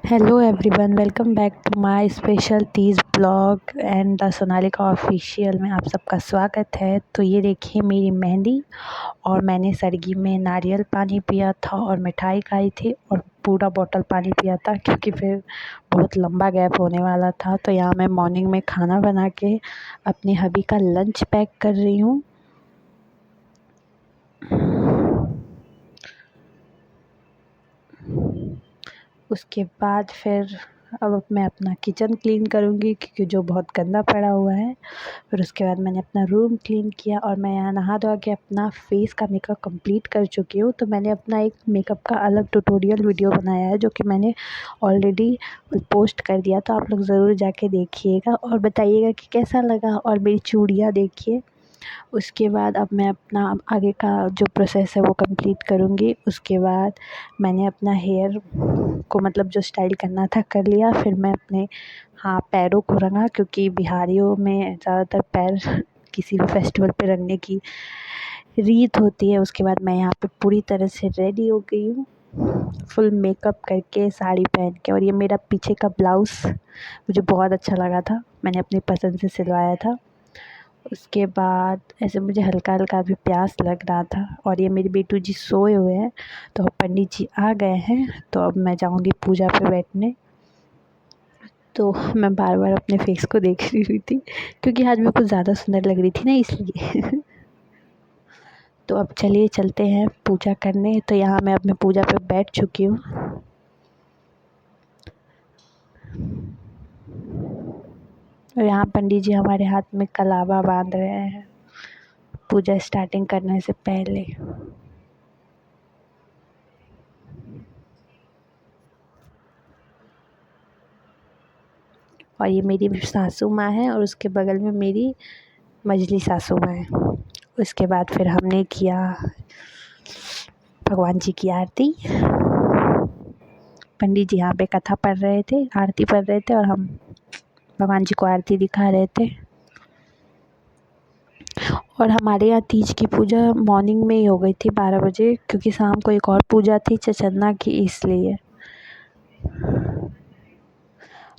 Hello everyone, welcome back to my special Teej blog and the Sonalika official में आप सबका स्वागत है। तो ये देखिए मेरी मेहंदी, और मैंने सरगी में नारियल पानी पिया था और मिठाई खाई थी और पूरा बॉटल पानी पिया था, क्योंकि फिर बहुत लंबा गैप होने वाला था। तो यहाँ मैं मॉर्निंग में खाना बना के अपने हबी का लंच पैक कर रही हूँ। उसके बाद फिर अब मैं अपना किचन क्लीन करूँगी, क्योंकि जो बहुत गंदा पड़ा हुआ है। फिर उसके बाद मैंने अपना रूम क्लीन किया और मैं यहाँ नहा धो के अपना फेस का मेकअप कंप्लीट कर चुकी हूँ। तो मैंने अपना एक मेकअप का अलग ट्यूटोरियल वीडियो बनाया है, जो कि मैंने ऑलरेडी पोस्ट कर दिया। तो आप लोग ज़रूर जाके देखिएगा और बताइएगा कि कैसा लगा। और मेरी चूड़ियाँ देखिए। उसके बाद अब मैं अपना आगे का जो प्रोसेस है वो कंप्लीट करूँगी। उसके बाद मैंने अपना हेयर को मतलब जो स्टाइल करना था कर लिया। फिर मैं अपने पैरों को रंगा, क्योंकि बिहारियों में ज़्यादातर पैर किसी भी फेस्टिवल पे रंगने की रीत होती है। उसके बाद मैं यहाँ पे पूरी तरह से रेडी हो गई हूँ, फुल मेकअप करके, साड़ी पहन के। और ये मेरा पीछे का ब्लाउज़ मुझे बहुत अच्छा लगा था, मैंने अपनी पसंद से सिलवाया था। उसके बाद ऐसे मुझे हल्का हल्का भी प्यास लग रहा था, और ये मेरे बेटू जी सोए हुए हैं। तो अब पंडित जी आ गए हैं, तो अब मैं जाऊंगी पूजा पे बैठने। तो मैं बार बार अपने फेस को देख रही हुई थी, क्योंकि आज मैं कुछ ज़्यादा सुंदर लग रही थी ना, इसलिए। तो अब चलिए चलते हैं पूजा करने। तो यहाँ मैं अपने पूजा पे बैठ चुकी हूँ। और यहाँ पंडित जी हमारे हाथ में कलावा बांध रहे हैं पूजा स्टार्टिंग करने से पहले। और ये मेरी सासू माँ है, और उसके बगल में मेरी मझली सासू माँ है। उसके बाद फिर हमने किया भगवान जी की आरती। पंडित जी यहाँ पे कथा पढ़ रहे थे, आरती पढ़ रहे थे, और हम भगवान जी को आरती दिखा रहे थे। और हमारे यहाँ तीज की पूजा मॉर्निंग में ही हो गई थी 12 बजे, क्योंकि शाम को एक और पूजा थी चचन्ना की, इसलिए।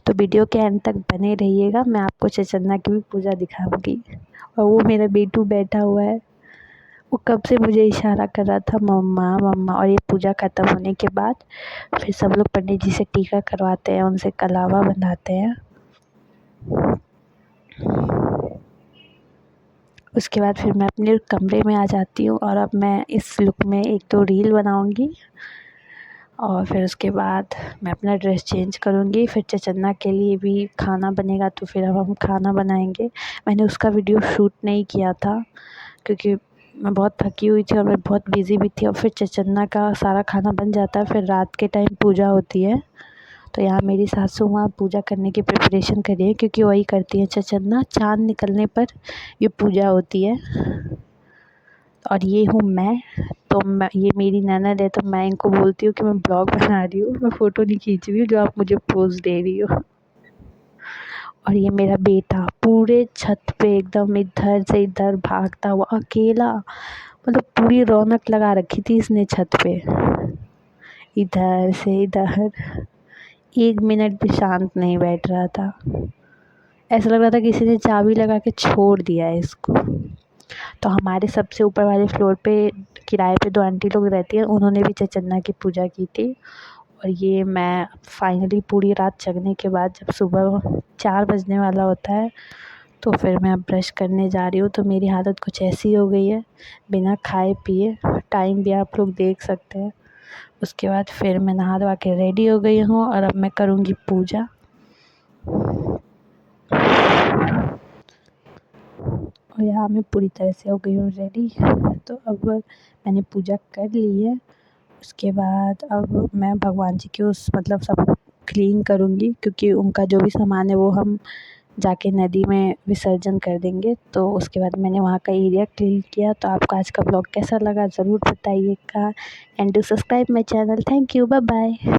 तो वीडियो के एंड तक बने रहिएगा, मैं आपको चचन्ना की भी पूजा दिखाऊंगी। और वो मेरा बेटू बैठा हुआ है, वो कब से मुझे इशारा कर रहा था मम्मा मम्मा। और ये पूजा ख़त्म होने के बाद फिर सब लोग पंडित जी से टीका करवाते हैं, उनसे कलावा बंधाते हैं। उसके बाद फिर मैं अपने कमरे में आ जाती हूँ, और अब मैं इस लुक में 1-2 रील बनाऊँगी। और फिर उसके बाद मैं अपना ड्रेस चेंज करूँगी। फिर चचन्ना के लिए भी खाना बनेगा, तो फिर अब हम खाना बनाएंगे। मैंने उसका वीडियो शूट नहीं किया था, क्योंकि मैं बहुत थकी हुई थी और मैं बहुत बिज़ी भी थी। और फिर चचन्ना का सारा खाना बन जाता है, फिर रात के टाइम पूजा होती है। तो यहाँ मेरी सासू माँ पूजा करने की प्रिपरेशन कर रही है, क्योंकि वही करती है चचन्ना, चाँद निकलने पर ये पूजा होती है। और ये हूँ मैं। तो मैं, ये मेरी ननद है, तो मैं इनको बोलती हूँ कि मैं ब्लॉग बना रही हूँ, मैं फ़ोटो नहीं खींच रही हूँ जो आप मुझे पोज़ दे रही हो। और ये मेरा बेटा पूरे छत पे एकदम इधर से इधर भागता हुआ अकेला, मतलब पूरी रौनक लगा रखी थी इसने छत पे, इधर से इधर, 1 मिनट भी शांत नहीं बैठ रहा था। ऐसा लग रहा था किसी ने चाबी लगा के छोड़ दिया है इसको। तो हमारे सबसे ऊपर वाले फ्लोर पे किराए पे 2 आंटी लोग रहती हैं, उन्होंने भी चचन्ना की पूजा की थी। और ये मैं फाइनली पूरी रात जगने के बाद जब सुबह 4 बजने वाला होता है, तो फिर मैं अब ब्रश करने जा रही हूँ। तो मेरी हालत कुछ ऐसी हो गई है, बिना खाए पिए, टाइम भी आप लोग देख सकते हैं। उसके बाद फिर मैं नहा धोवा के रेडी हो गई हूँ, और अब मैं करूँगी पूजा। और यहाँ मैं पूरी तरह से हो गई हूँ रेडी। तो अब मैंने पूजा कर ली है। उसके बाद अब मैं भगवान जी की उस मतलब सब क्लीन करूँगी, क्योंकि उनका जो भी सामान है वो हम जाके नदी में विसर्जन कर देंगे। तो उसके बाद मैंने वहाँ का एरिया क्लीन किया। तो आपको आज का ब्लॉग कैसा लगा ज़रूर बताइएगा, and do subscribe my channel. Thank you, bye bye.